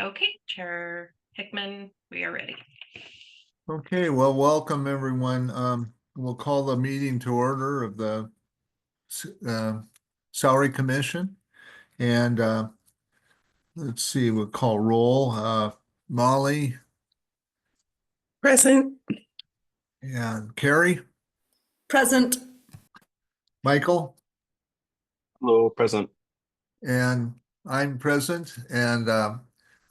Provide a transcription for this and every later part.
Okay, Chair Hickman, we are ready. Okay, well, welcome everyone. We'll call the meeting to order of the Salary Commission. And let's see, we'll call roll. Molly Present. and Carrie, Present. Michael, Hello, present. and I'm present. And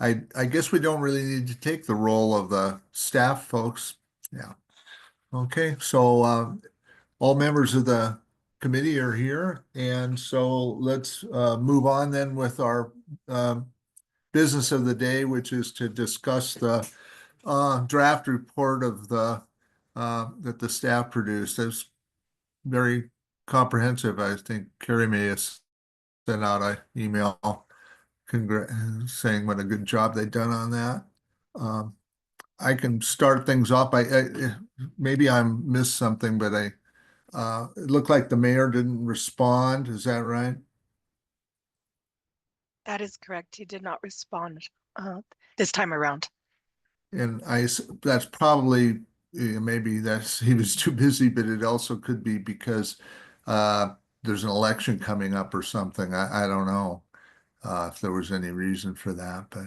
I guess we don't really need to take the roll of the staff folks. Yeah. Okay, so all members of the committee are here, and so let's move on then with our business of the day, which is to discuss the draft report of the that the staff produced. It's very comprehensive. I think Carrie may have sent out an email saying what a good job they've done on that. I can start things off. Maybe I missed something, but it looked like the mayor didn't respond. Is that right? That is correct. He did not respond this time around. And that's probably maybe he was too busy, but it also could be because there's an election coming up or something. I don't know if there was any reason for that, but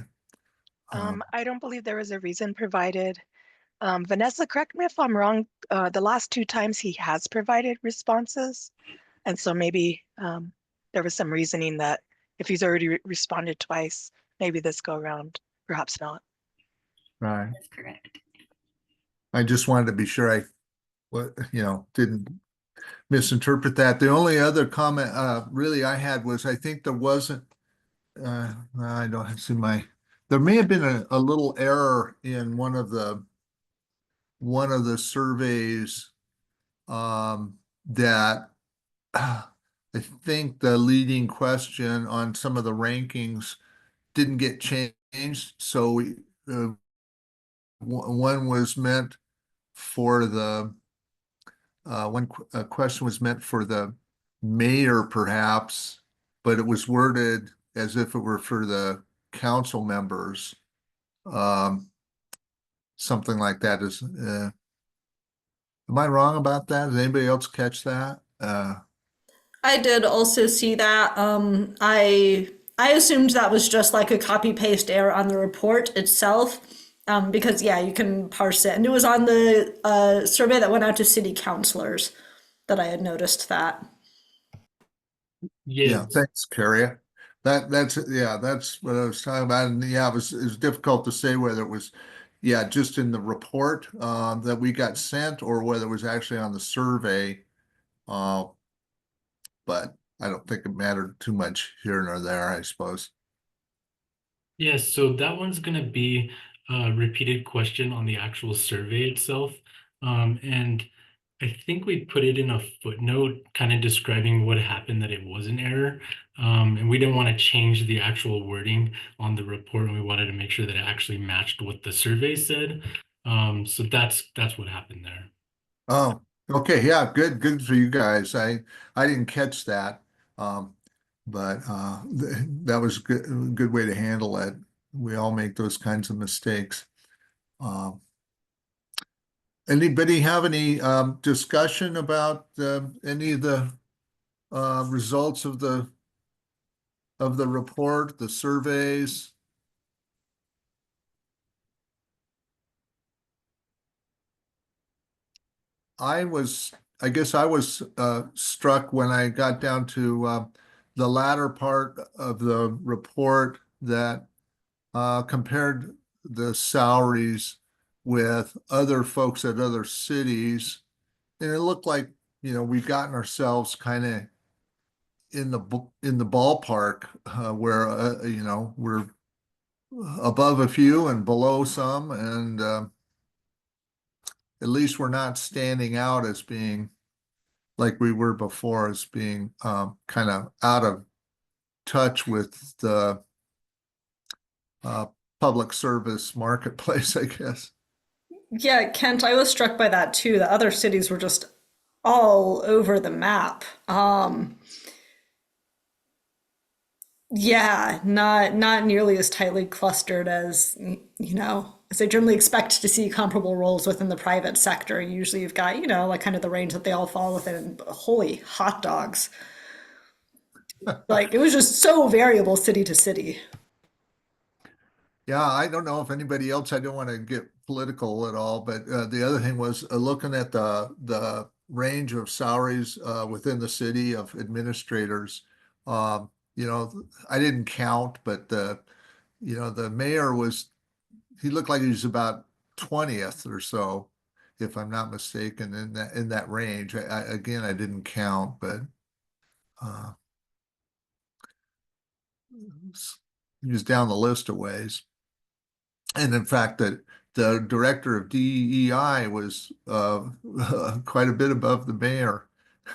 I don't believe there was a reason provided. Vanessa, correct me if I'm wrong. The last two times he has provided responses, and so maybe there was some reasoning that if he's already responded twice, maybe this go around, perhaps not. right. That's correct. I just wanted to be sure didn't misinterpret that. The only other comment really I had was I think there wasn't I don't see there may have been a little error in one of the surveys that I think the leading question on some of the rankings didn't get changed. So one was meant for the one question was meant for the mayor, perhaps, but it was worded as if it were for the council members. Something like that is. Am I wrong about that? Does anybody else catch that? I did also see that. I assumed that was just like a copy paste error on the report itself. Because yeah, you can parse it. And it was on the survey that went out to city councilors that I had noticed that. Yeah, thanks, Carrie. That's what I was talking about. And yeah, it was difficult to say whether it was just in the report that we got sent or whether it was actually on the survey. But I don't think it mattered too much here nor there, I suppose. Yes, so that one's going to be a repeated question on the actual survey itself. And I think we put it in a footnote kind of describing what happened, that it was an error. And we didn't want to change the actual wording on the report, and we wanted to make sure that it actually matched what the survey said. So that's what happened there. Oh, okay. Yeah, good for you guys. I didn't catch that. But that was a good way to handle it. We all make those kinds of mistakes. Anybody have any discussion about any of the results of the report, the surveys? I guess I was struck when I got down to the latter part of the report that compared the salaries with other folks at other cities, and it looked like we've gotten ourselves kind of in the ballpark where we're above a few and below some, and at least we're not standing out as being like we were before, as being kind of out of touch with the public service marketplace, I guess. Yeah, Kent, I was struck by that too. The other cities were just all over the map. Yeah, not nearly as tightly clustered as as I generally expect to see comparable roles within the private sector. Usually you've got, like kind of the range that they all fall within. Holy hot dogs. Like it was just so variable city to city. Yeah, I don't know if anybody else, I don't want to get political at all, but the other thing was looking at the range of salaries within the city of administrators. Um, I didn't count, but the mayor he looked like he was about 20th or so, if I'm not mistaken, in that range. Again, I didn't count, but uh, he was down the list a ways. And in fact, that the director of DEI was quite a bit above the mayor.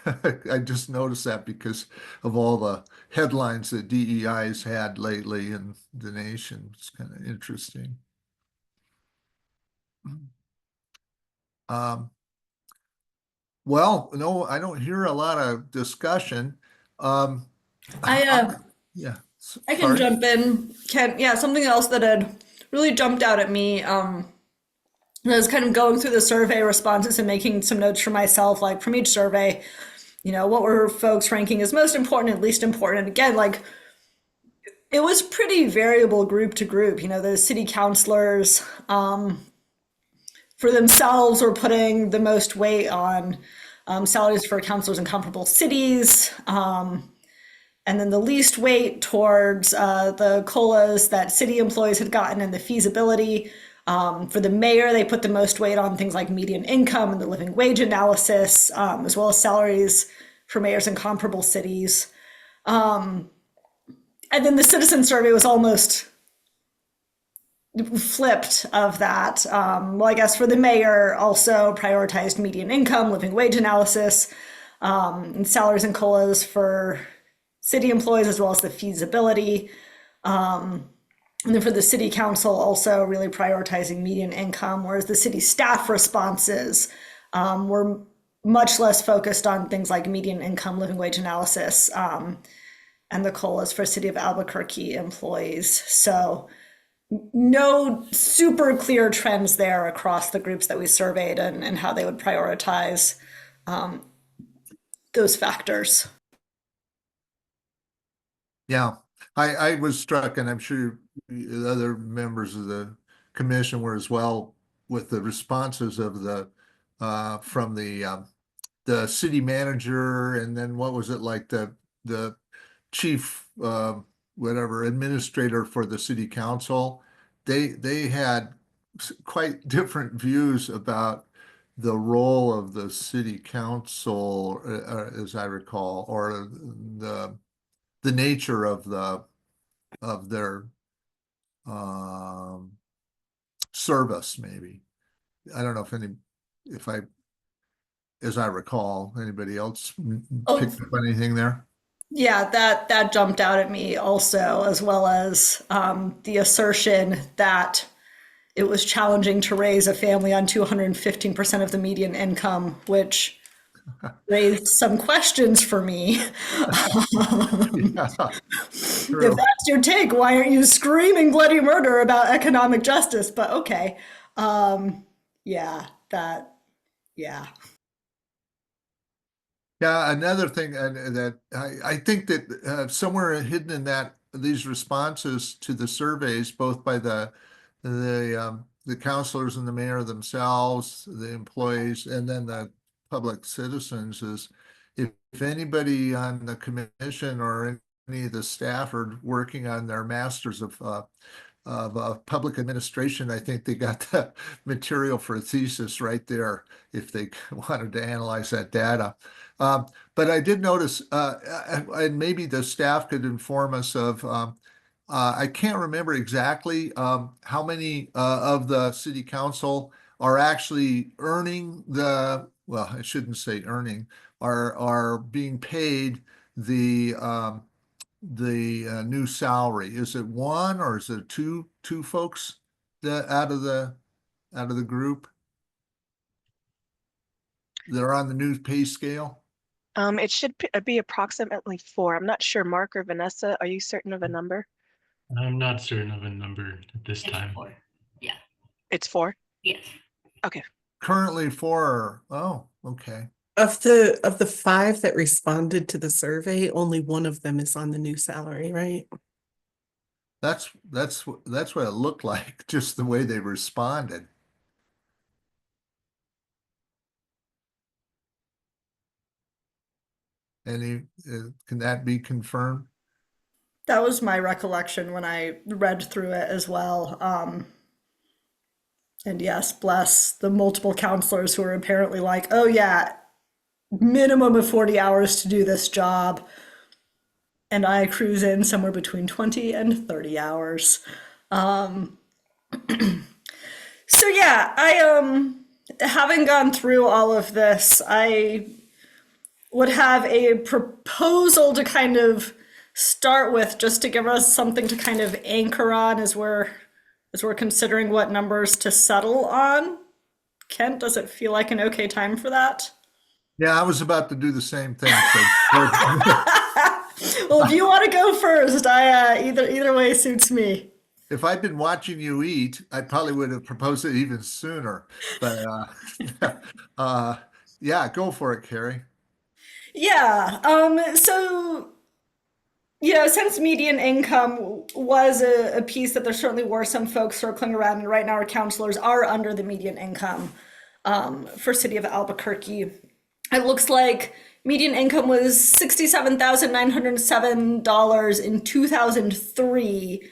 I just noticed that because of all the headlines that DEI has had lately in the nation. It's kind of interesting. Um, well, no, I don't hear a lot of discussion. Um, I yeah, I can sorry. jump in. Yeah, something else that had really jumped out at me. I was kind of going through the survey responses and making some notes for myself, like from each survey, what were folks ranking as most important and least important? And again, like it was pretty variable group to group. The city councilors for themselves were putting the most weight on salaries for councilors in comparable cities. And then the least weight towards the COLAs that city employees had gotten and the feasibility. For the mayor, they put the most weight on things like median income and the living wage analysis, as well as salaries for mayors in comparable cities. And then the citizen survey was almost flipped of that. Well, I guess for the mayor, also prioritized median income, living wage analysis, and salaries and COLAs for city employees, as well as the feasibility. And then for the city council, also really prioritizing median income, whereas the city staff responses were much less focused on things like median income, living wage analysis, and the COLAs for city of Albuquerque employees. So no super clear trends there across the groups that we surveyed and how they would prioritize those factors. Yeah, I was struck, and I'm sure the other members of the commission were as well, with the responses of from the city manager, and then what was it like the chief whatever administrator for the city council. They had quite different views about the role of the city council, as I recall, or the nature of their um, service, maybe. I don't know if I, as I recall, anybody else Oh, picked up anything there? yeah, that jumped out at me also, as well as the assertion that it was challenging to raise a family on 215% of the median income, which raised some questions for me. Yeah, If true. that's your take, why aren't you screaming bloody murder about economic justice? But okay. Yeah, yeah. Yeah, another thing, and that I think that somewhere hidden in these responses to the surveys, both by the counselors and the mayor themselves, the employees, and then the public citizens, is if anybody on the commission or any of the staff are working on their masters of public administration, I think they got the material for a thesis right there if they wanted to analyze that data. But I did notice, and maybe the staff could inform us of, I can't remember exactly how many of the city council are actually earning well, I shouldn't say earning, are being paid the new salary. Is it one or is it two folks that out of the group that are on the new pay scale? It should be approximately 4. I'm not sure. Mark or Vanessa, are you certain of a number? I'm not certain of a number at this It's time. 4. Yeah. It's 4? Yes. Currently 4, oh, okay. Of the 5 that responded to the survey, only one of them is on the new salary, right? That's what it looked like, just the way they responded. Any, can that be confirmed? That was my recollection when I read through it as well. And yes, bless the multiple counselors who are apparently like, oh yeah, minimum of 40 hours to do this job. And I cruise in somewhere between 20 and 30 hours. So yeah, I having gone through all of this, I would have a proposal to kind of start with, just to give us something to kind of anchor on as we're considering what numbers to settle on. Kent, does it feel like an okay time for that? Yeah, I was about to do the same thing. Well, if you want to go first, I either way suits me. If I'd been watching you eat, I probably would have proposed it even sooner. But yeah, go for it, Carrie. Yeah. So since median income was a piece that there certainly were some folks circling around, and right now our counselors are under the median income for City of Albuquerque. It looks like median income was $67,907 in 2003.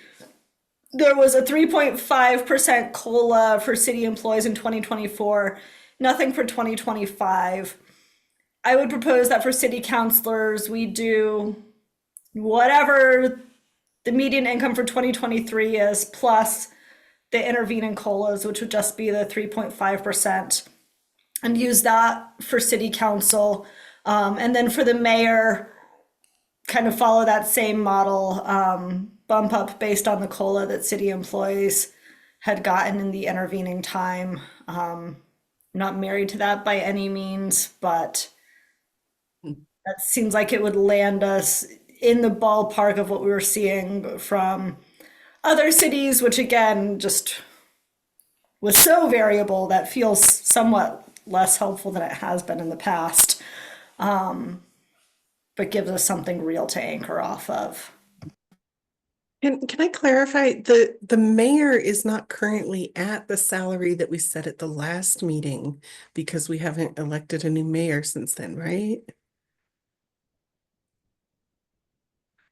There was a 3.5% COLA for city employees in 2024, nothing for 2025. I would propose that for city councilors, we do whatever the median income for 2023 is, plus the intervening COLAs, which would just be the 3.5%, and use that for city council. And then for the mayor, kind of follow that same model, bump up based on the COLA that city employees had gotten in the intervening time. Not married to that by any means, but that seems like it would land us in the ballpark of what we were seeing from other cities, which again just was so variable that feels somewhat less helpful than it has been in the past, but gives us something real to anchor off of. And can I clarify, the mayor is not currently at the salary that we set at the last meeting because we haven't elected a new mayor since then, right?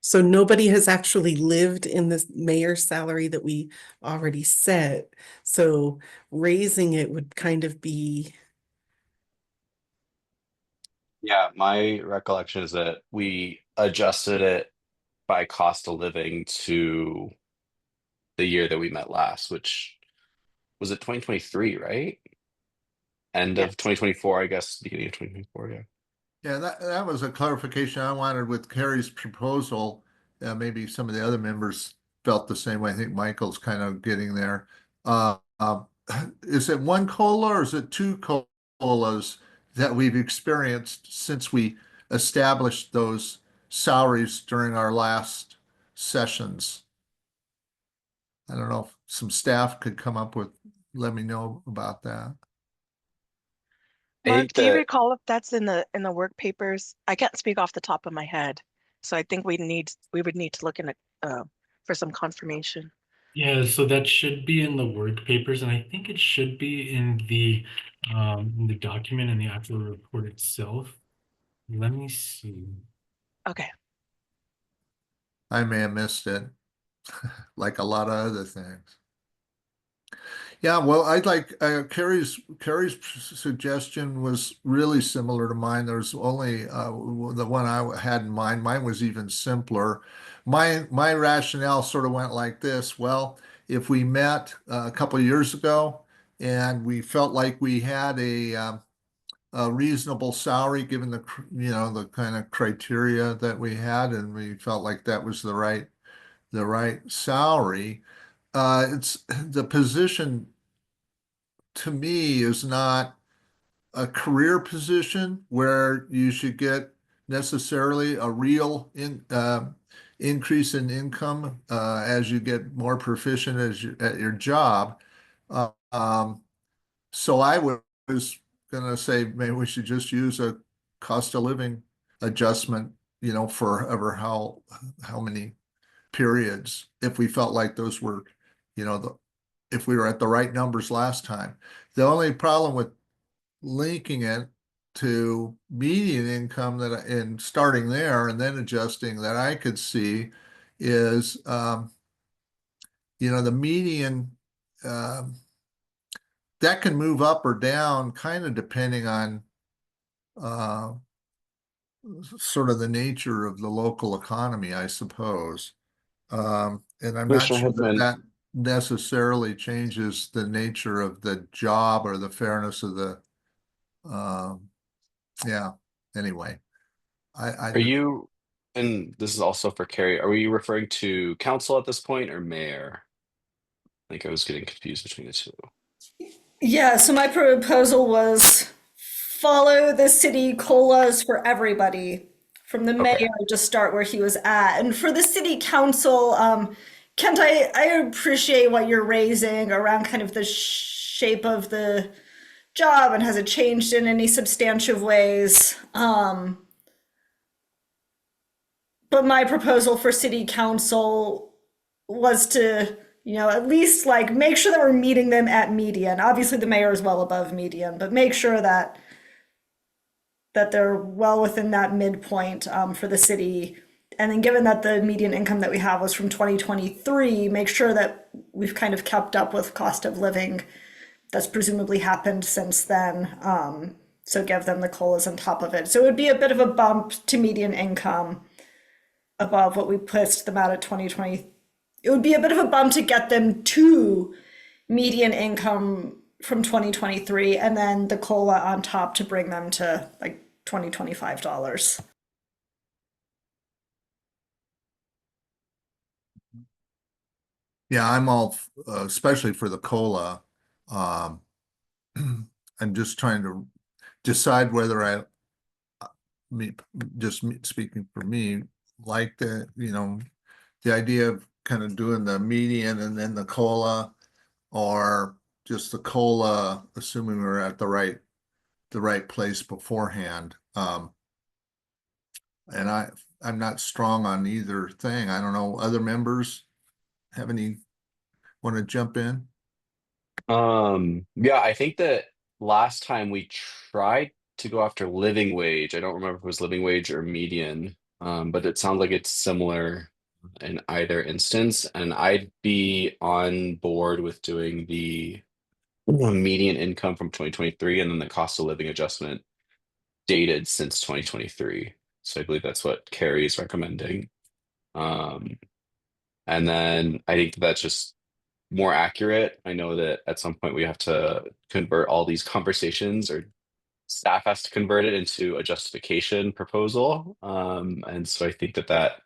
So nobody has actually lived in this mayor's salary that we already set. So raising it would kind of be, Yeah, my recollection is that we adjusted it by cost of living to the year that we met last, which was it 2023, right? End of Yes. 2024, I guess, beginning of 2024, yeah. Yeah, that was a clarification I wanted with Carrie's proposal. Maybe some of the other members felt the same way. I think Michael's kind of getting there. Is it one COLA or is it two COLAs that we've experienced since we established those salaries during our last sessions? I don't know if some staff could come up with, let me know about that. I Mark, think do you that recall if that's in the work papers? I can't speak off the top of my head, so I think we would need to look in it for some confirmation. Yeah, so that should be in the work papers, and I think it should be in the document and the actual report itself. Let me see. Okay. I may have missed it, like a lot of other things. Yeah, well, I'd like Carrie's suggestion was really similar to mine. There's only the one I had in mind. Mine was even simpler. My rationale sort of went like this. Well, if we met a couple of years ago and we felt like we had a reasonable salary given the the kind of criteria that we had, and we felt like that was the right salary. It's the position to me is not a career position where you should get necessarily a real increase in income as you get more proficient at your job. Uh, um, so I was gonna say maybe we should just use a cost of living adjustment, for ever how many periods, if we felt like those were, if we were at the right numbers last time. The only problem with linking it to median income and starting there and then adjusting that I could see is, the median, um, that can move up or down kind of depending on uh, sort of the nature of the local economy, I suppose. And I'm not Commissioner sure that Hickman, that necessarily changes the nature of the job or the fairness of the, yeah, anyway. are you, and this is also for Carrie, are we referring to council at this point or mayor? I think I was getting confused between the two. Yeah, so my proposal was follow the city COLAs for everybody from the mayor, Okay. just start where he was at. And for the city council, Kent, I appreciate what you're raising around kind of the shape of the job and has it changed in any substantive ways. But my proposal for city council was to, at least like make sure that we're meeting them at median. Obviously, the mayor is well above median, but make sure that they're well within that midpoint for the city. And then given that the median income that we have was from 2023, make sure that we've kind of kept up with cost of living that's presumably happened since then. So give them the COLAs on top of it. So it would be a bit of a bump to median income above what we placed them at 2020. It would be a bit of a bump to get them to median income from 2023 and then the COLA on top to bring them to like $25. Yeah, I'm all, especially for the COLA. Um, I'm just trying to decide whether speaking for me, like the idea of kind of doing the median and then the COLA, or just the COLA, assuming we're at the right place beforehand. And I'm not strong on either thing. I don't know, other members want to jump in? Yeah, I think that last time we tried to go after living wage. I don't remember if it was living wage or median, but it sounds like it's similar in either instance. And I'd be on board with doing the median income from 2023 and then the cost of living adjustment dated since 2023. So I believe that's what Carrie is recommending. And then I think that's just more accurate. I know that at some point we have to convert all these conversations, or staff has to convert it into a justification proposal. And so I think that that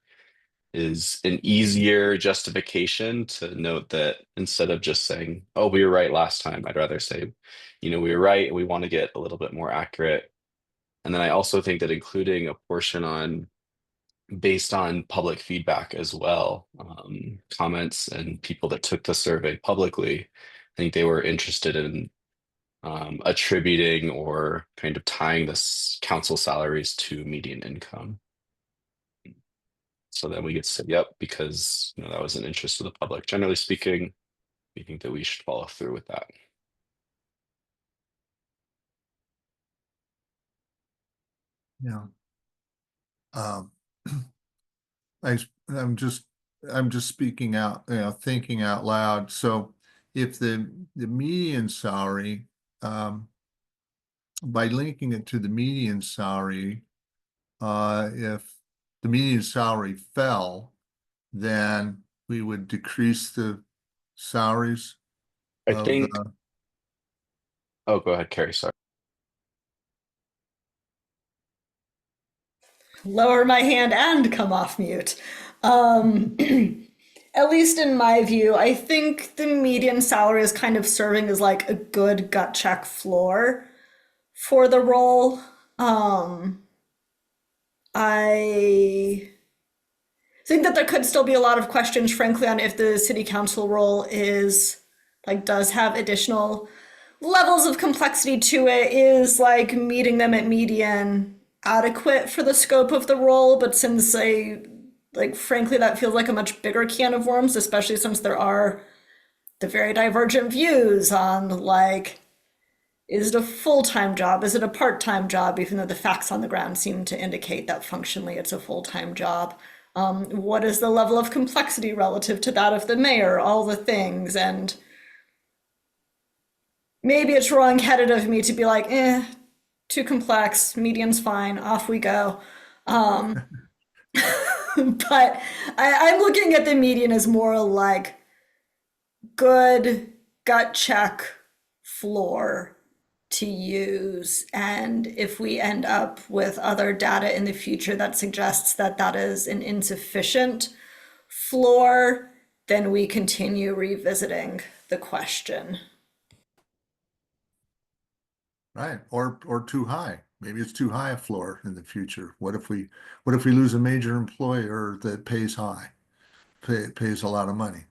is an easier justification to note, that instead of just saying, oh, we were right last time, I'd rather say, we were right and we want to get a little bit more accurate. And then I also think that including a portion on based on public feedback as well, comments and people that took the survey publicly, I think they were interested in attributing or kind of tying this council salaries to median income. So then we get to say, yep, because that was an interest of the public. Generally speaking, we think that we should follow through with that. Yeah. I'm just speaking out, thinking out loud. So if the median salary, by linking it to the median salary, if the median salary fell, then we would decrease the salaries I of think, the, oh, go ahead, Carrie, sorry. Lower my hand and come off mute. At least in my view, I think the median salary is kind of serving as like a good gut check floor for the role. I think that there could still be a lot of questions, frankly, on if the city council role is like does have additional levels of complexity to it. Is like meeting them at median adequate for the scope of the role? But since frankly, that feels like a much bigger can of worms, especially since there are the very divergent views on like, is it a full-time job? Is it a part-time job? Even though the facts on the ground seem to indicate that functionally it's a full-time job. What is the level of complexity relative to that of the mayor? All the things. And maybe it's wrong-headed of me to be like, too complex, median's fine, off we go. But I'm looking at the median as more like good gut check floor to use. And if we end up with other data in the future that suggests that that is an insufficient floor, then we continue revisiting the question. Right, or too high. Maybe it's too high a floor in the future. What if we lose a major employer that pays high, pays a lot of money?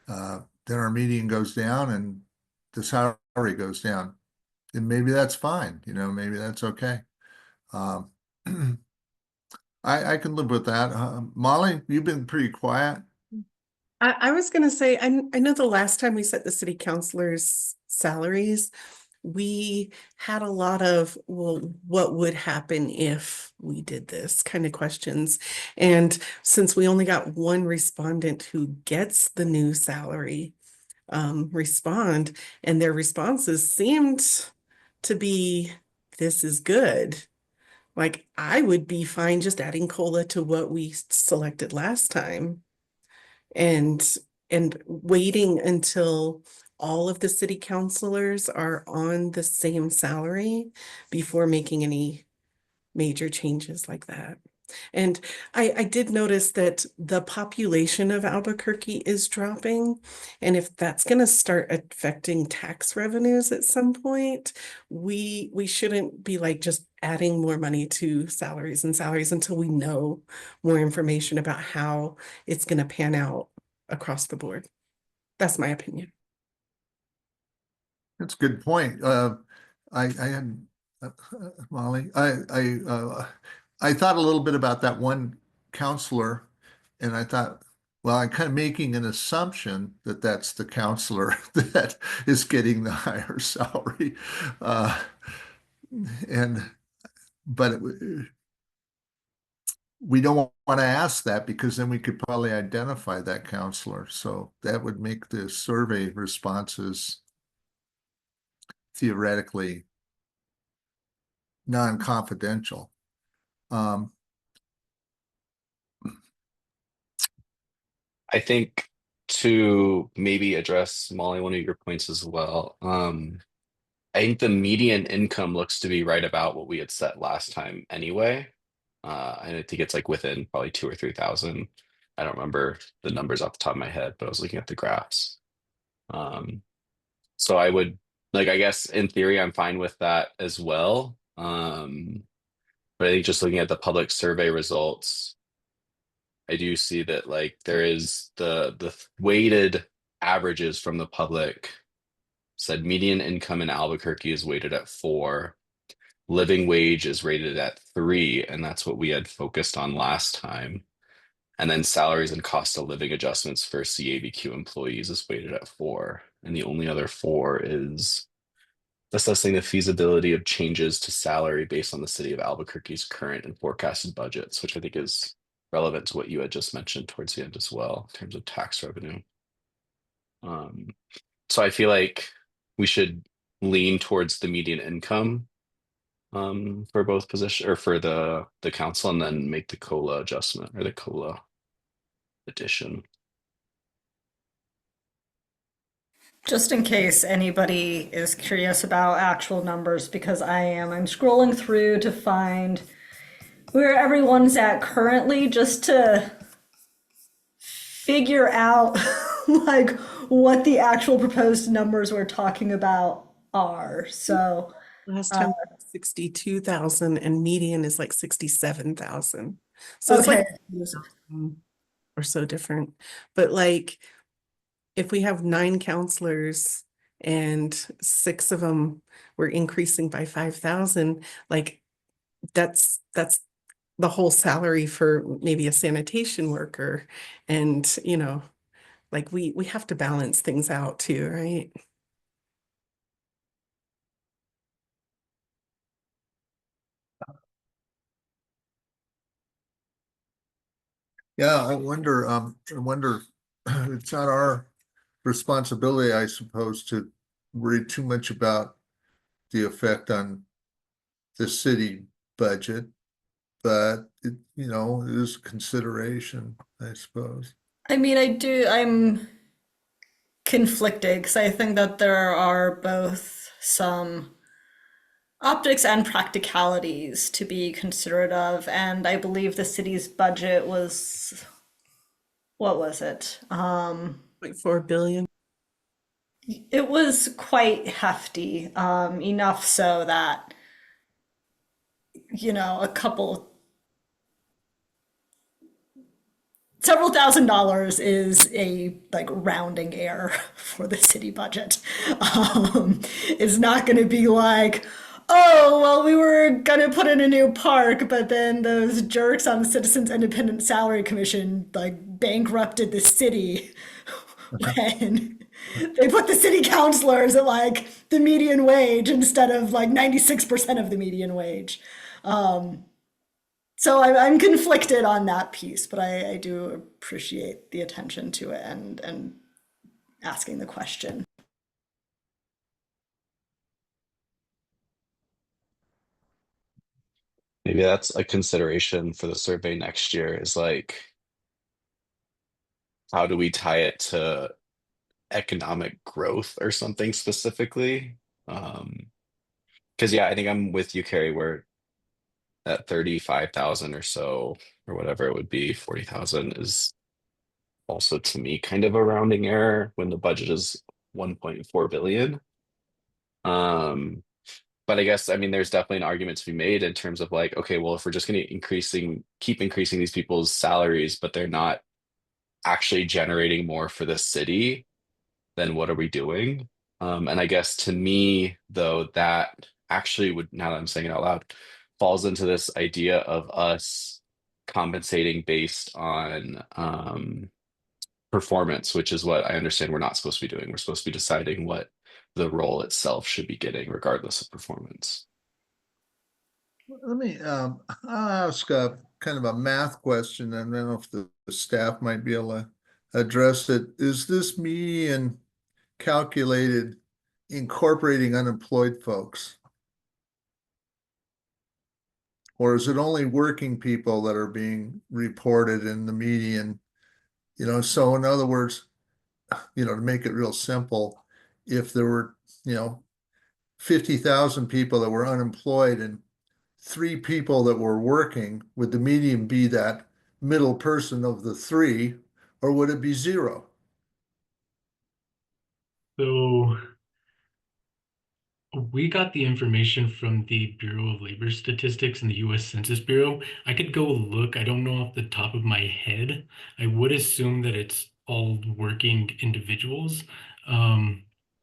Then our median goes down and the salary goes down. And maybe that's fine, maybe that's okay. I can live with that. Molly, you've been pretty quiet. I was going to say, I know the last time we set the city councilors' salaries, we had a lot of, well, what would happen if we did this kind of questions. And since we only got one respondent who gets the new salary respond, and their responses seemed to be, this is good. Like, I would be fine just adding COLA to what we selected last time and waiting until all of the city councilors are on the same salary before making any major changes like that. And I did notice that the population of Albuquerque is dropping. And if that's going to start affecting tax revenues at some point, we shouldn't be like just adding more money to salaries until we know more information about how it's going to pan out across the board. That's my opinion. That's a good point. I had Molly. I thought a little bit about that one counselor, and I thought, well, I'm kind of making an assumption that that's the counselor that is getting the higher salary, but we don't want to ask that because then we could probably identify that counselor. So that would make the survey responses theoretically non-confidential. I think to maybe address Molly, one of your points as well. I think the median income looks to be right about what we had set last time anyway. And I think it's like within probably 2,000 or 3,000. I don't remember the numbers off the top of my head, but I was looking at the graphs. So I would like, I guess in theory, I'm fine with that as well. But I think just looking at the public survey results, I do see that like there is the weighted averages from the public said median income in Albuquerque is weighted at 4. Living wage is rated at 3, and that's what we had focused on last time. And then salaries and cost of living adjustments for CAVQ employees is weighted at 4. And the only other 4 is assessing the feasibility of changes to salary based on the city of Albuquerque's current and forecasted budgets, which I think is relevant to what you had just mentioned towards the end as well, in terms of tax revenue. So I feel like we should lean towards the median income for both positions or for the council, and then make the COLA adjustment or the COLA addition. Just in case anybody is curious about actual numbers, because I'm scrolling through to find where everyone's at currently, just to figure out like what the actual proposed numbers we're talking about are. So Last time 62,000 and median is like 67,000. So it's Okay. like or so different. But like if we have 9 counselors and 6 of them were increasing by 5,000, like that's the whole salary for maybe a sanitation worker. And like we have to balance things out too, right? Yeah, I wonder, it's not our responsibility, I suppose, to worry too much about the effect on the city budget, but it is a consideration, I suppose. I mean, I'm conflicted because I think that there are both some optics and practicalities to be considerate of, and I believe the city's budget was, what was it? 0.4 billion. It was quite hefty, enough so that, a couple, several $1,000s is a like rounding error for the city budget. It's not going to be like, oh, well, we were going to put in a new park, but then those jerks on the Citizens Independent Salary Commission like bankrupted the city when they put the city councilors at like the median wage instead of like 96% of the median wage. So I'm conflicted on that piece, but I do appreciate the attention to it and asking the question. Maybe that's a consideration for the survey next year is like, how do we tie it to economic growth or something specifically? Because yeah, I think I'm with you, Carrie, where that 35,000 or so, or whatever it would be, 40,000 is also to me kind of a rounding error when the budget is 1.4 billion. But I guess, I mean, there's definitely an argument to be made in terms of like, okay, well, if we're just going to keep increasing these people's salaries, but they're not actually generating more for the city, then what are we doing? And I guess to me, though, that actually would, now that I'm saying it out loud, falls into this idea of us compensating based on performance, which is what I understand we're not supposed to be doing. We're supposed to be deciding what the role itself should be getting, regardless of performance. Let me, I'll ask a kind of a math question, and I don't know if the staff might be able to address it. Is this median calculated incorporating unemployed folks? Or is it only working people that are being reported in the median? So in other words, to make it real simple, if there were, 50,000 people that were unemployed and 3 people that were working, would the median be that middle person of the 3, or would it be 0? So we got the information from the Bureau of Labor Statistics and the US Census Bureau. I could go look. I don't know off the top of my head. I would assume that it's all working individuals.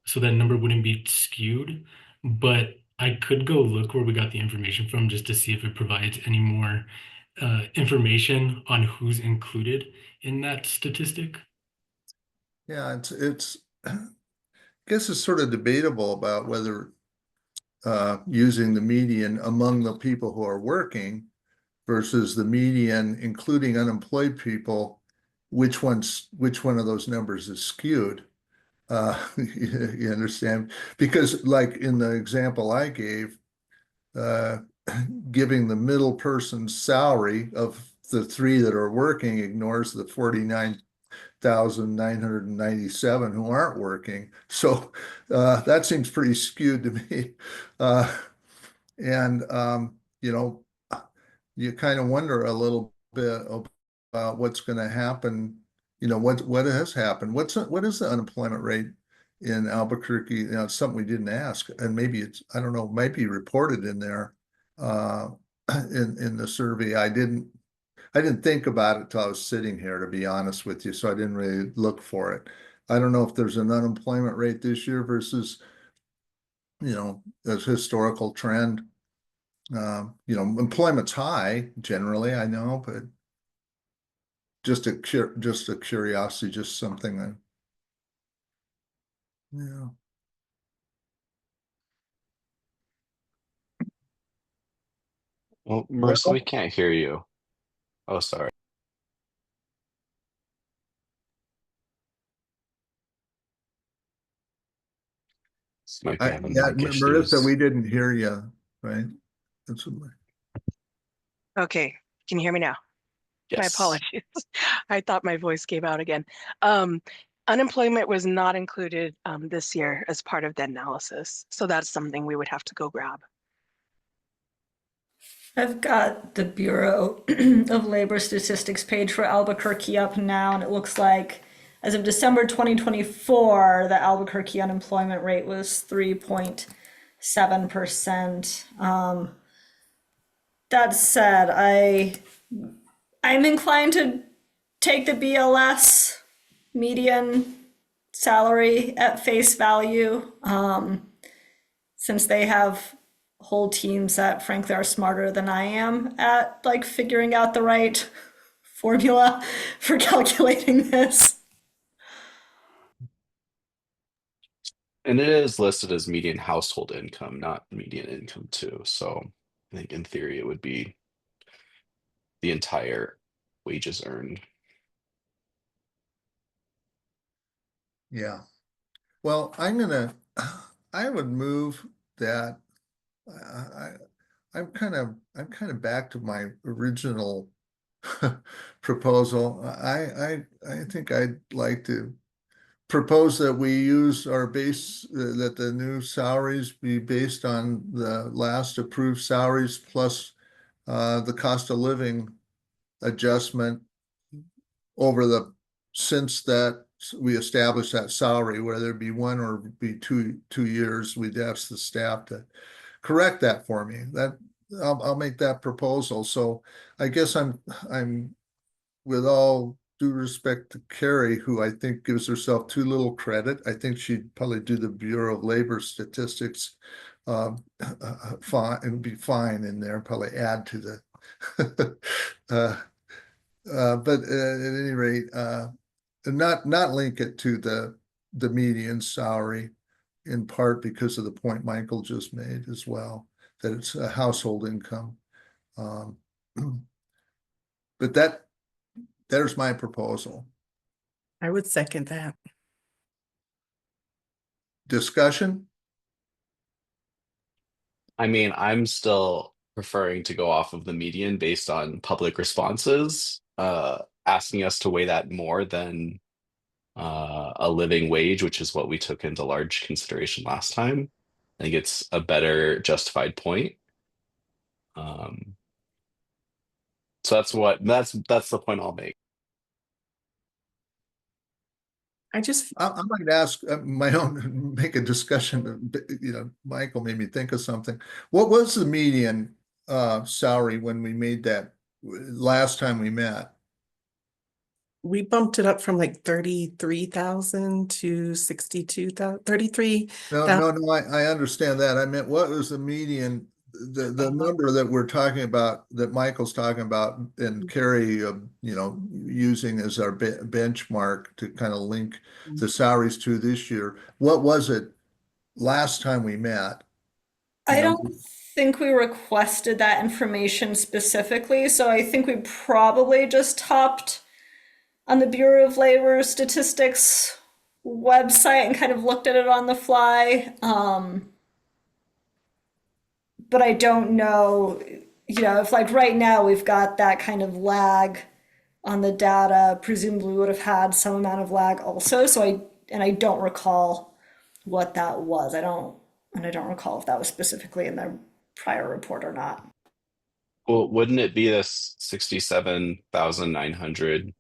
So that number wouldn't be skewed. But I could go look where we got the information from just to see if it provides any more information on who's included in that statistic. Yeah, it's I guess it's sort of debatable about whether using the median among the people who are working versus the median including unemployed people, which one of those numbers is skewed? You understand? Because like in the example I gave, giving the middle person's salary of the 3 that are working ignores the 49,997 who aren't working. So that seems pretty skewed to me. And you kind of wonder a little bit about what's going to happen. What has happened? What is the unemployment rate in Albuquerque, it's something we didn't ask, and maybe it's, I don't know, might be reported in there, in the survey. I didn't think about it till I was sitting here, to be honest with you, so I didn't really look for it. I don't know if there's an unemployment rate this year versus, a historical trend. Employment's high generally, I know, but just a curiosity, just something that, yeah. Well, Marissa, we can't hear you. Oh, sorry. This might be having Yeah, mic Marissa, issues. we didn't hear you, right? That's what Okay, can you hear me now? My Yes. apologies. I thought my voice gave out again. Unemployment was not included this year as part of the analysis. So that's something we would have to go grab. I've got the Bureau of Labor Statistics page for Albuquerque up now, and it looks like as of December 2024, the Albuquerque unemployment rate was 3.7%. That said, I'm inclined to take the BLS median salary at face value, since they have whole teams that frankly are smarter than I am at like figuring out the right formula for calculating this. And it is listed as median household income, not median income too. So I think in theory it would be the entire wages earned. Yeah. Well, I would move that, I'm kind of back to my original proposal. I think I'd like to propose that we use our base, that the new salaries be based on the last approved salaries plus the cost of living adjustment since that we established that salary, whether it be 1 or be 2 years, we'd ask the staff to correct that for me. I'll make that proposal. So I guess I'm with all due respect to Carrie, who I think gives herself too little credit. I think she'd probably do the Bureau of Labor Statistics fine and be fine in there, probably add to the but at any rate, not link it to the median salary, in part because of the point Michael just made as well, that it's a household income. But there's my proposal. I would second that. Discussion? I mean, I'm still preferring to go off of the median based on public responses, asking us to weigh that more than a living wage, which is what we took into large consideration last time. I think it's a better justified point. So that's the point I'll make. I might ask my own, make a discussion, Michael made me think of something. What was the median salary when we made that last time we met? We bumped it up from like 33,000 to 62,000, 33. No, I understand that. I meant, what was the median, the number that we're talking about, that Michael's talking about, and Carrie, using as our benchmark to kind of link the salaries to this year. What was it last time we met? I don't think we requested that information specifically, so I think we probably just topped on the Bureau of Labor Statistics website and kind of looked at it on the fly. But I don't know, if like right now we've got that kind of lag on the data, presumably we would have had some amount of lag also. So I don't recall what that was. I don't recall if that was specifically in the prior report or not. Well, wouldn't it be this 67,900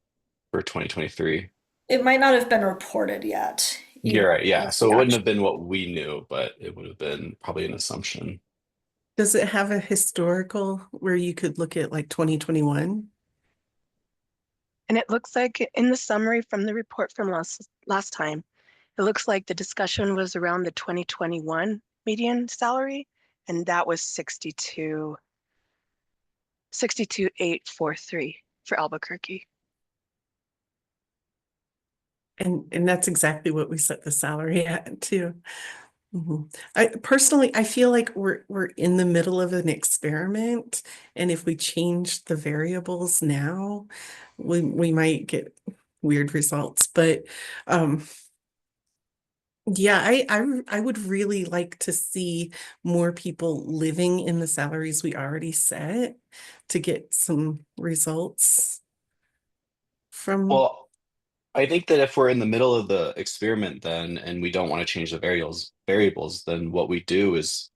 for 2023? It might not have been reported yet. You're right. Yeah. So it the wouldn't actual- have been what we knew, but it would have been probably an assumption. Does it have a historical where you could look at like 2021? And it looks like in the summary from the report from last time, it looks like the discussion was around the 2021 median salary, and that was 62,843 for Albuquerque. And that's exactly what we set the salary at too. I personally, I feel like we're in the middle of an experiment, and if we change the variables now, we might get weird results. But yeah, I would really like to see more people living in the salaries we already set to get some results from. Well, I think that if we're in the middle of the experiment then and we don't want to change the variables, then what we do is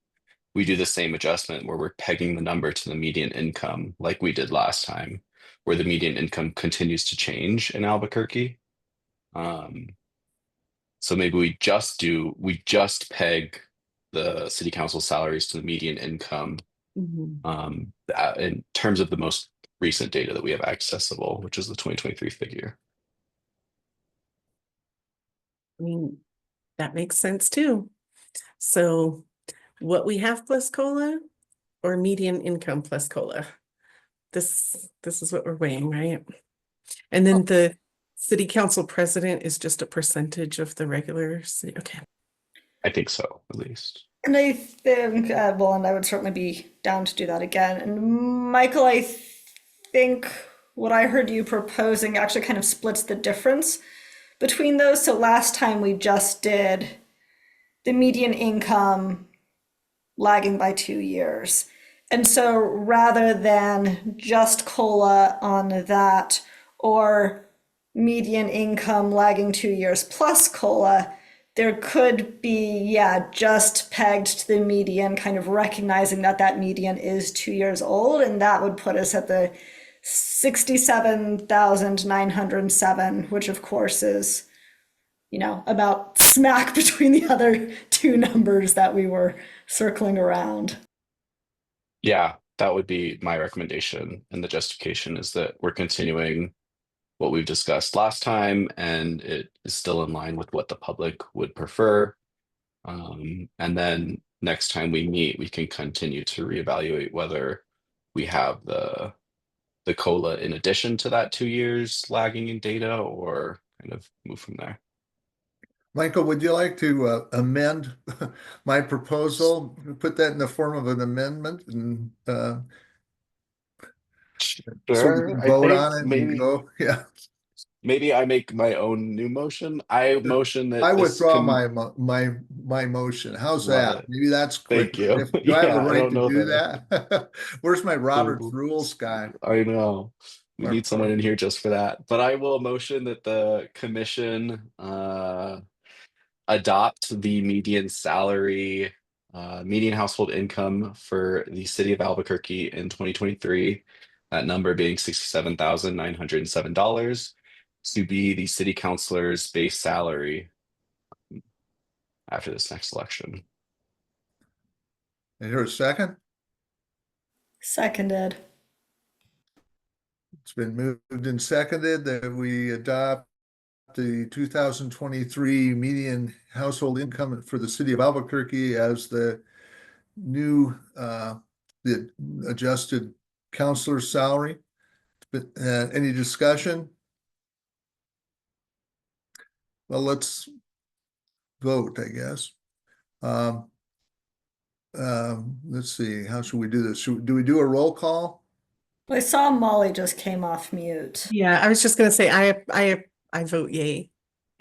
we do the same adjustment where we're pegging the number to the median income like we did last time, where the median income continues to change in Albuquerque. So maybe we just peg the city council salaries to the median income in terms of the most recent data that we have accessible, which is the 2023 figure. I mean, that makes sense too. So what we have plus COLA or median income plus COLA? This is what we're weighing, right? And then the city council president is just a percentage of the regular city. Okay. I think so, at least. And I think, well, and I would certainly be down to do that again. And Michael, I think what I heard you proposing actually kind of splits the difference between those. So last time we just did the median income lagging by 2 years. And so rather than just COLA on that or median income lagging 2 years plus COLA, there could be, yeah, just pegged to the median, kind of recognizing that that median is 2 years old. And that would put us at the 67,907, which of course is, about smack between the other two numbers that we were circling around. Yeah, that would be my recommendation. And the justification is that we're continuing what we've discussed last time, and it is still in line with what the public would prefer. And then next time we meet, we can continue to reevaluate whether we have the COLA in addition to that 2 years lagging in data, or kind of move from there. Michael, would you like to amend my proposal, put that in the form of an amendment and so we can vote on it and go? Yeah. Maybe I make my own new motion. I motion that I this withdraw com- my motion. How's Love that? it. Maybe that's quick. Thank you. Do I have Yeah, the I right don't to know do that. that? Where's my Robert's So- rules guy? I know. We Or- need someone in here just for that. But I will motion that the commission adopt the median salary, median household income for the city of Albuquerque in 2023, that number being $67,907, to be the city councilor's base salary after this next election. And here's a second. Seconded. It's been moved and seconded that we adopt the 2023 median household income for the city of Albuquerque as the new the adjusted counselor's salary. Any discussion? Well, let's vote, I guess. Let's see, how should we do this? Do we do a roll call? I saw Molly just came off mute. Yeah, I was just gonna say I vote yay.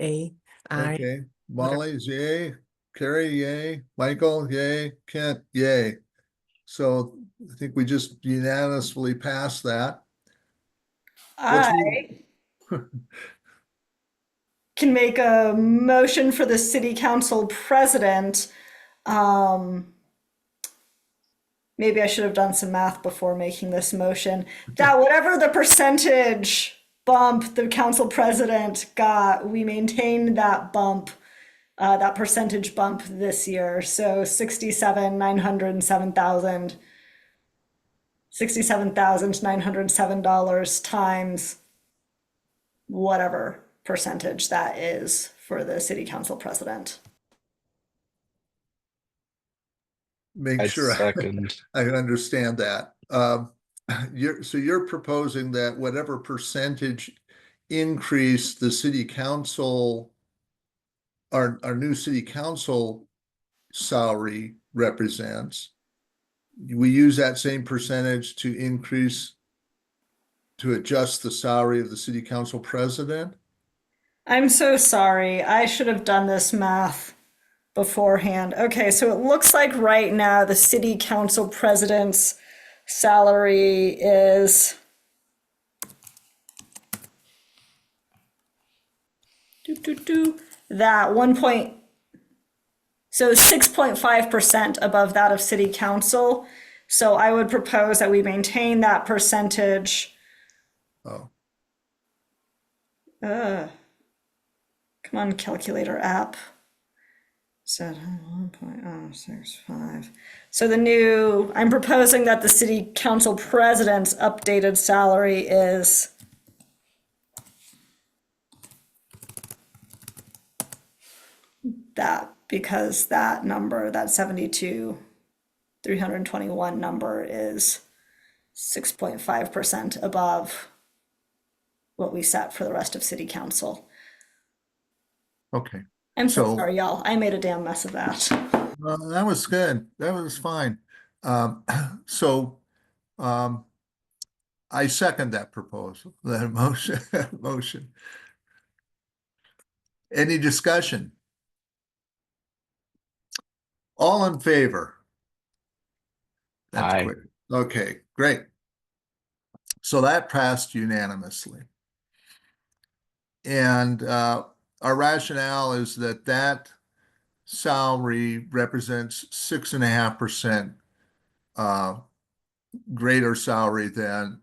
Aye. Okay, Molly's yay, Carrie yay, Michael yay, Kent yay. So I think we just unanimously passed that. Let's I can make a motion for the city council president. Maybe I should have done some math before making this motion. That whatever the percentage bump the council president got, we maintain that bump that percentage bump this year. So 67,907 dollars times whatever percentage that is for the city council president. Make I sure second. I understand that. You're proposing that whatever percentage increase the city council, our new city council salary represents, we use that same percentage to adjust the salary of the city council president? I'm so sorry. I should have done this math beforehand. Okay, so it looks like right now the city council president's salary is that 6.5% above that of city council. So I would propose that we maintain that percentage. Oh, Come on, calculator app. Set 1.065. So I'm proposing that the city council president's updated salary is that, because that number, that 72,321 number is 6.5% above what we set for the rest of city council. okay. I'm so So- sorry, y'all. I made a damn mess of that. That was good. That was fine. So, I second that proposal, that motion. Any discussion? All in favor? That's Aye. quick. Okay, great. So that passed unanimously. And our rationale is that salary represents 6.5% greater salary than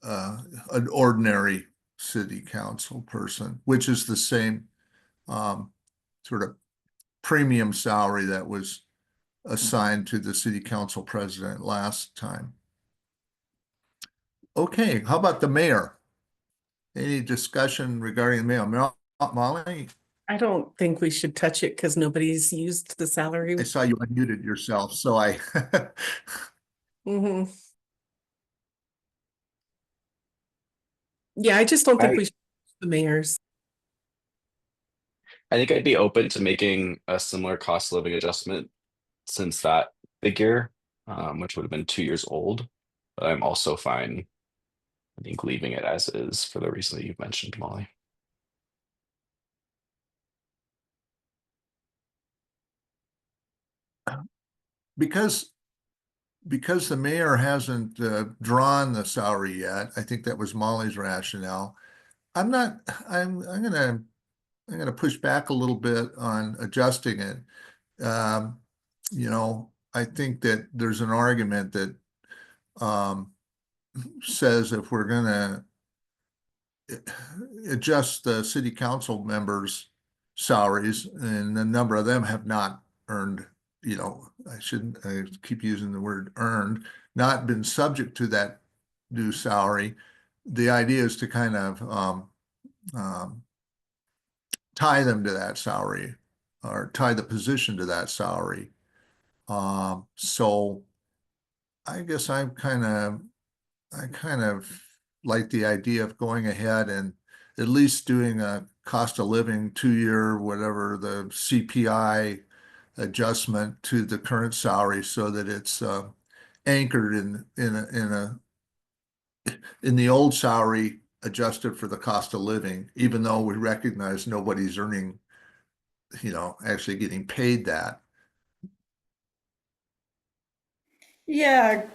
an ordinary city council person, which is the same sort of premium salary that was assigned to the city council president last time. Okay, how about the mayor? Any discussion regarding the mayor? Molly, I don't think we should touch it because nobody's used the salary. I saw you unmuted yourself, so I Mhm. Yeah, I just don't think we should touch the mayor's. I think I'd be open to making a similar cost of living adjustment since that figure, which would have been 2 years old. But I'm also fine, I think, leaving it as is for the reason that you've mentioned, Molly. because the mayor hasn't drawn the salary yet. I think that was Molly's rationale. I'm gonna push back a little bit on adjusting it. I think that there's an argument that says if we're gonna adjust the city council members' salaries, and a number of them have not earned, I keep using the word earned, not been subject to that new salary. The idea is to kind of tie them to that salary, or tie the position to that salary. So I guess I kind of like the idea of going ahead and at least doing a cost of living 2-year, whatever the CPI adjustment to the current salary, so that it's anchored in the old salary, adjusted for the cost of living, even though we recognize nobody's earning, actually getting paid that. Yeah,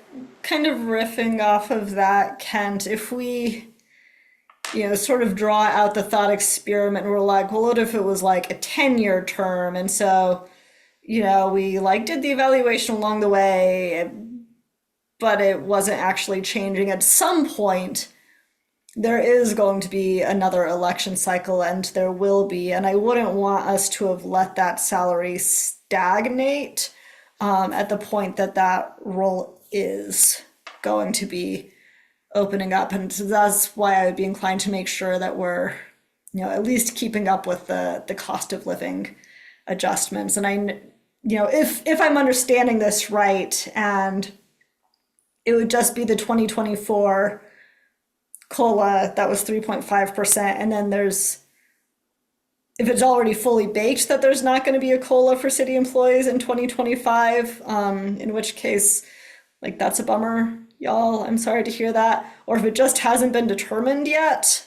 kind of riffing off of that, Kent, if we, sort of draw out the thought experiment, and we're like, well, what if it was like a 10-year term? And so, we did the evaluation along the way, but it wasn't actually changing. At some point, there is going to be another election cycle, and there will be, and I wouldn't want us to have let that salary stagnate at the point that that role is going to be opening up. And so that's why I would be inclined to make sure that we're, at least keeping up with the cost of living adjustments. And if I'm understanding this right, and it would just be the 2024 COLA that was 3.5%, and then if it's already fully baked that there's not going to be a COLA for city employees in 2025, in which case, like, that's a bummer, y'all. I'm sorry to hear that. Or if it just hasn't been determined yet,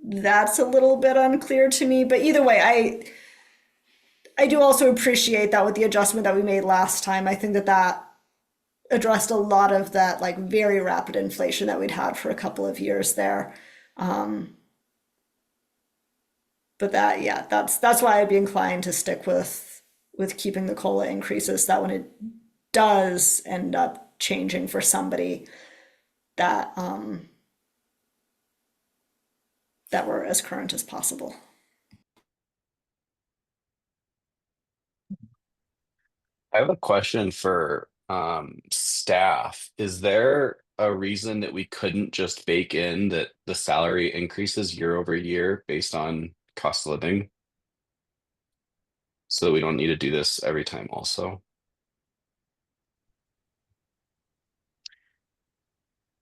that's a little bit unclear to me. But either way, I do also appreciate that with the adjustment that we made last time. I think that addressed a lot of that, like, very rapid inflation that we'd had for a couple of years there. But that's why I'd be inclined to stick with keeping the COLA increases, that when it does end up changing for somebody, that that we're as current as possible. I have a question for staff. Is there a reason that we couldn't just bake in that the salary increases year over year based on cost of living? So that we don't need to do this every time also?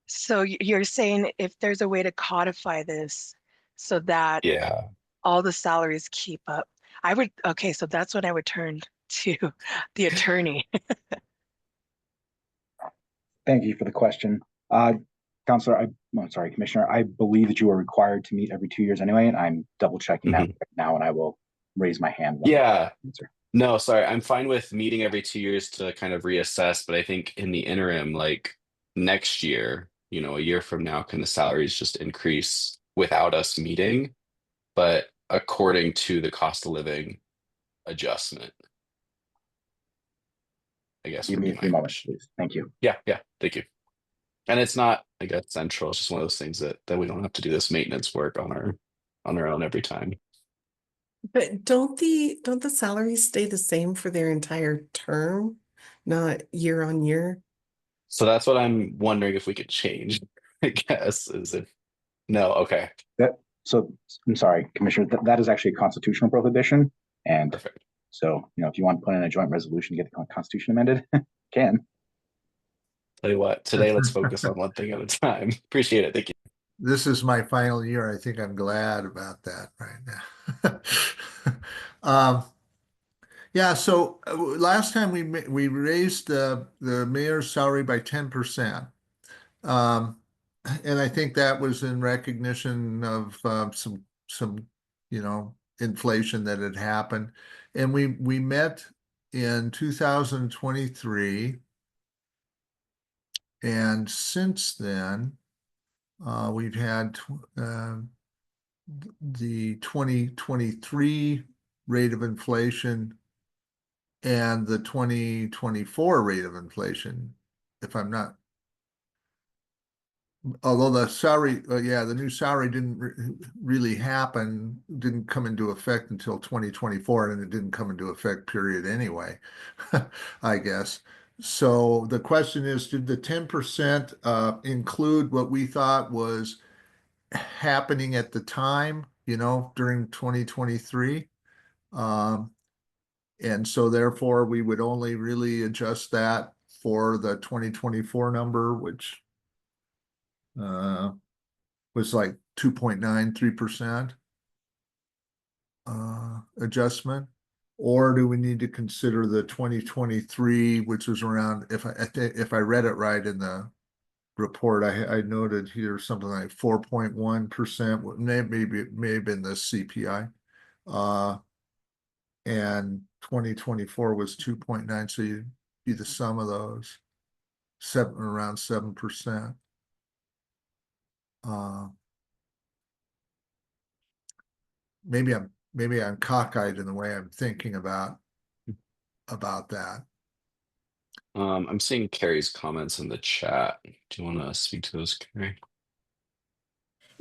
So you're saying if there's a way to codify this so that Yeah. all the salaries keep up, okay, so that's when I would turn to the attorney. Thank you for the question. Commissioner, I believe that you are required to meet every 2 years anyway, and I'm double checking that right now, and I will raise my hand. Yeah. No, sorry. I'm fine with meeting every 2 years to kind of reassess, but I think in the interim, like next year, a year from now, can the salaries just increase without us meeting, but according to the cost of living adjustment? I guess Give would me be a few my moments, question. please. Thank you. Yeah, thank you. And it's not, I guess, central. It's just one of those things that we don't have to do this maintenance work on our own every time. But don't the salaries stay the same for their entire term, not year on year? So that's what I'm wondering if we could change, I guess, okay. So I'm sorry, Commissioner, that is actually a constitutional prohibition. And Perfect. so, if you want to put in a joint resolution to get the Constitution amended, can. Tell you what, today let's focus on one thing at a time. Appreciate it. Thank you. This is my final year. I think I'm glad about that right now. Yeah, so last time we raised the mayor's salary by 10%. And I think that was in recognition of some inflation that had happened. And we met in 2023. And since then, we've had the 2023 rate of inflation and the 2024 rate of inflation, although the salary, the new salary didn't really didn't come into effect until 2024, and it didn't come into effect period anyway, I guess. So the question is, did the 10% include what we thought was happening at the time, during 2023? And so therefore we would only really adjust that for the 2024 number, which was like 2.93% adjustment. Or do we need to consider the 2023, which was around, if I read it right in the report, I noted here something like 4.1%, maybe it may have been the CPI. And 2024 was 2.9, so you'd be the sum of those, around 7%. Maybe I'm cockeyed in the way I'm thinking about that. I'm seeing Carrie's comments in the chat. Do you want to speak to those, Carrie?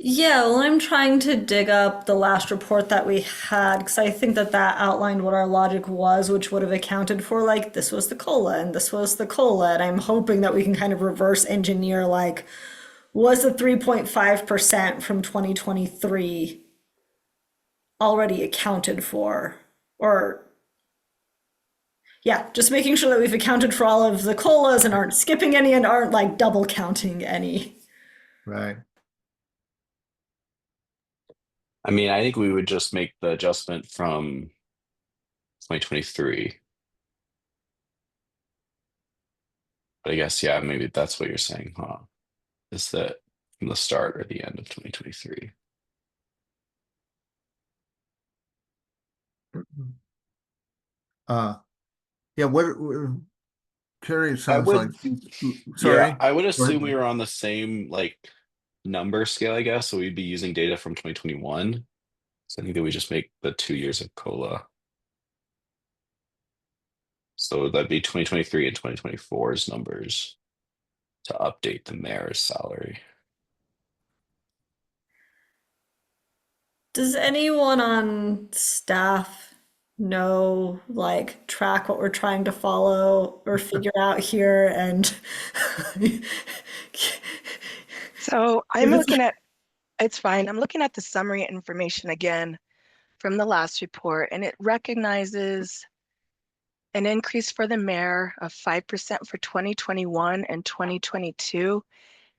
Yeah, well, I'm trying to dig up the last report that we had because I think that that outlined what our logic was, which would have accounted for like this was the COLA and this was the COLA. And I'm hoping that we can kind of reverse engineer like, was the 3.5% from 2023 already accounted for? Or, yeah, just making sure that we've accounted for all of the COLAs and aren't skipping any and aren't like double counting any. Right. I mean, I think we would just make the adjustment from 2023. But I guess, yeah, maybe that's what you're saying, huh? Is that from the start or the end of 2023? Uh, yeah, Carrie, it I sounds like, would, sorry. yeah, I would Go assume ahead. we were on the same like number scale, I guess. So we'd be using data from 2021. So I think that we just make the 2 years of COLA. So that'd be 2023 and 2024's numbers to update the mayor's salary. Does anyone on staff know, like, track what we're trying to follow or figure out here? And So I'm looking at, it's fine. I'm looking at the summary information again from the last report, and it recognizes an increase for the mayor of 5% for 2021 and 2022.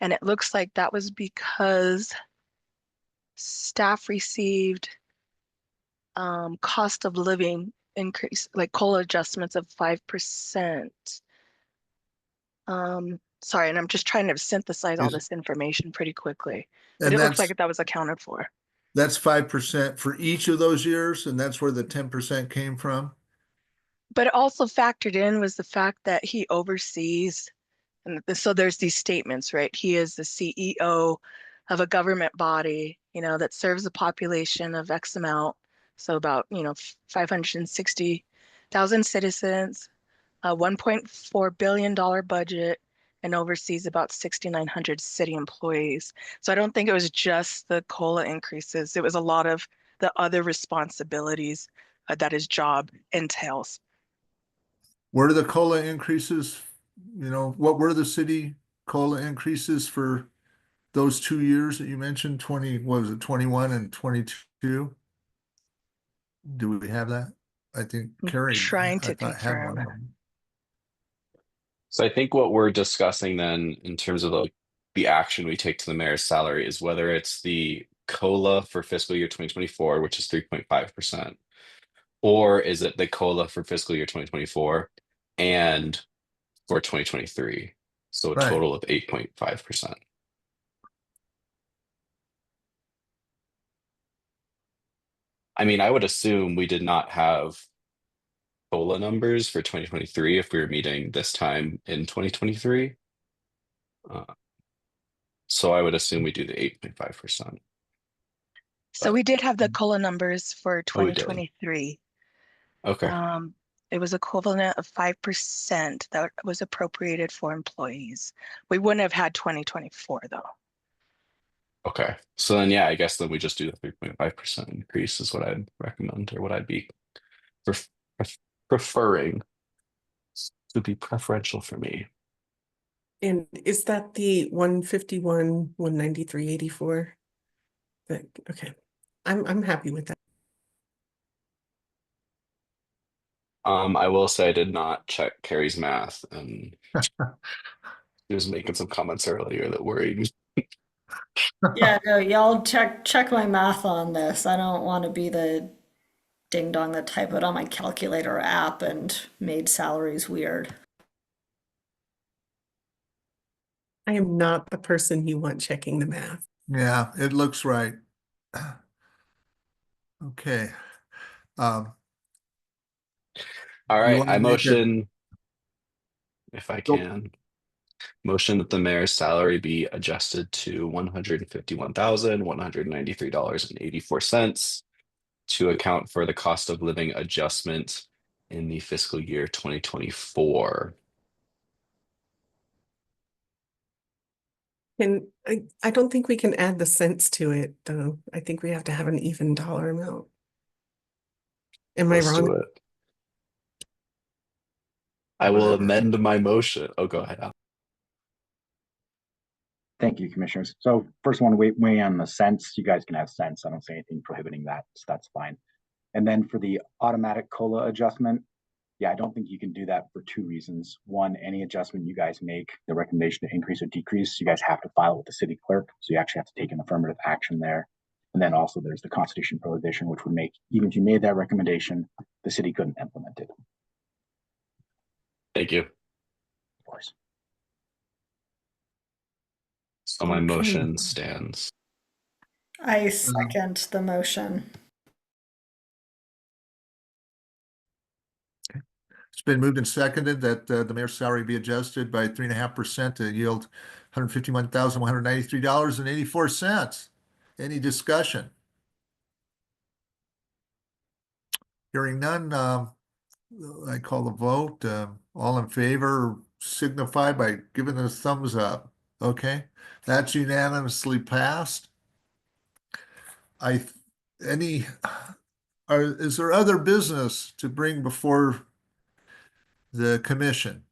And it looks like that was because staff received cost of living increase, like COLA adjustments of 5%. Sorry, and I'm just trying to synthesize all Is- this information pretty quickly, but And it looks like that was accounted for. that's 5% for each of those years, and that's where the 10% came from? But it also factored in was the fact that he oversees, and so there's these statements, right? He is the CEO of a government body, that serves a population of X amount. So about, 560,000 citizens, a $1.4 billion budget, and oversees about 6,900 city employees. So I don't think it was just the COLA increases. It was a lot of the other responsibilities that his job entails. Were the COLA increases, what were the city COLA increases for those 2 years that you mentioned, what was it, 21 and 22? Do we have that? I think I'm Carrie, trying I to thought had confirm. one of them. So I think what we're discussing then in terms of the action we take to the mayor's salary is whether it's the COLA for fiscal year 2024, which is 3.5%, or is it the COLA for fiscal year 2024 and for 2023? So a Right. total of 8.5%. I mean, I would assume we did not have COLA numbers for 2023 if we were meeting this time in 2023. So I would assume we do the 8.5%. So we did have the COLA numbers for Oh, we did. 2023. Okay. It was equivalent of 5% that was appropriated for employees. We wouldn't have had 2024 though. Okay. So then, yeah, I guess then we just do the 3.5% increase is what I'd recommend, or what I'd be preferring to be preferential for me. And is that the 151, 193.84? Okay. I'm happy with that. I will say I did not check Carrie's math, and he was making some comments earlier that worried me. yeah, no, y'all check my math on this. I don't want to be the ding dong that typed it on my calculator app and made salaries weird. I am not the person you want checking the math. Yeah, it looks right. Okay. All You right, want I to make a- motion, if I Go. can, motion that the mayor's salary be adjusted to $151,193.84 to account for the cost of living adjustment in the fiscal year 2024. And I don't think we can add the cents to it, though. I think we have to have an even dollar amount. Am I Let's do wrong? it. I will amend my motion. Oh, go ahead, Al. Thank you, commissioners. So first one, weigh on the cents. You guys can have cents. I don't say anything prohibiting that, so that's fine. And then for the automatic COLA adjustment, yeah, I don't think you can do that for two reasons. One, any adjustment you guys make, the recommendation to increase or decrease, you guys have to file with the city clerk. So you actually have to take an affirmative action there. And then also there's the Constitution prohibition, which would make, even if you made that recommendation, the city couldn't implement it, of Thank you. course. So my Okay. motion stands. I second the motion. It's been moved and seconded that the mayor's salary be adjusted by 3.5% to yield $151,193.84. Any discussion? Hearing none, I call the vote. All in favor signify by giving a thumbs up. Okay, that's unanimously passed. Is there other business to bring before the commission?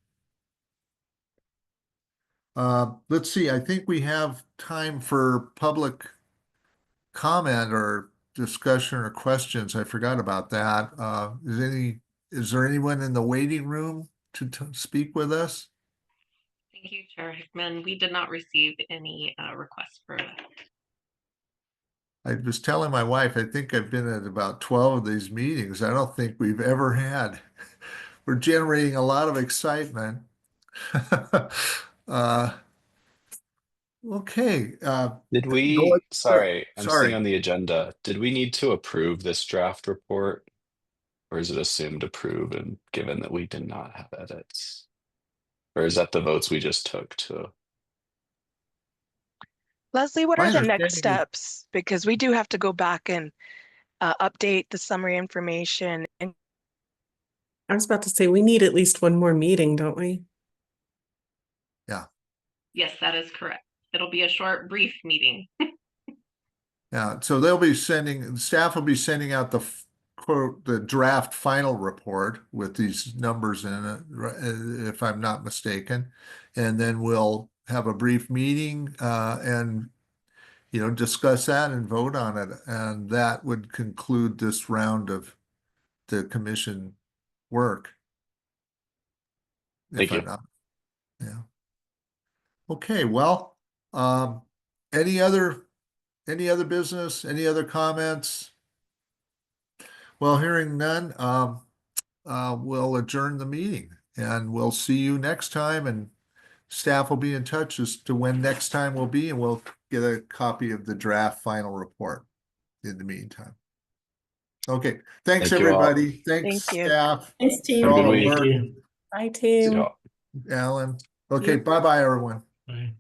Let's see, I think we have time for public comment or discussion or questions. I forgot about that. Is there anyone in the waiting room to speak with us? Thank you, Chair Hickman. We did not receive any requests for that. I was telling my wife, I think I've been at about 12 of these meetings. I don't think we've ever had. We're generating a lot of excitement. Okay. Did no we, other- sorry, I'm sorry. seeing on the agenda, did we need to approve this draft report? Or is it assumed approve and given that we did not have edits? Or is that the votes we just took to? Leslie, what My are the understanding next is- steps? Because we do have to go back and update the summary information. And I was about to say, we need at least one more meeting, don't we? Yes, that is correct. It'll be a short, brief meeting. Yeah, so staff will be sending out the draft final report with these numbers in it, if I'm not mistaken. And then we'll have a brief meeting, and, discuss that and vote on it. And that would conclude this round of the commission work. Thank If I'm you. not- Yeah. Okay, well, any other business, any other comments? Well, hearing none, we'll adjourn the meeting and we'll see you next time, and staff will be in touch as to when next time will be, and we'll get a copy of the draft final report in the meantime. Okay, thanks, Thank you all. everybody. Thanks, Thank you. staff. Thanks, team. For all Have a the good work. week. Bye, See team. y'all. Alan. Okay, You- bye-bye, everyone. Bye.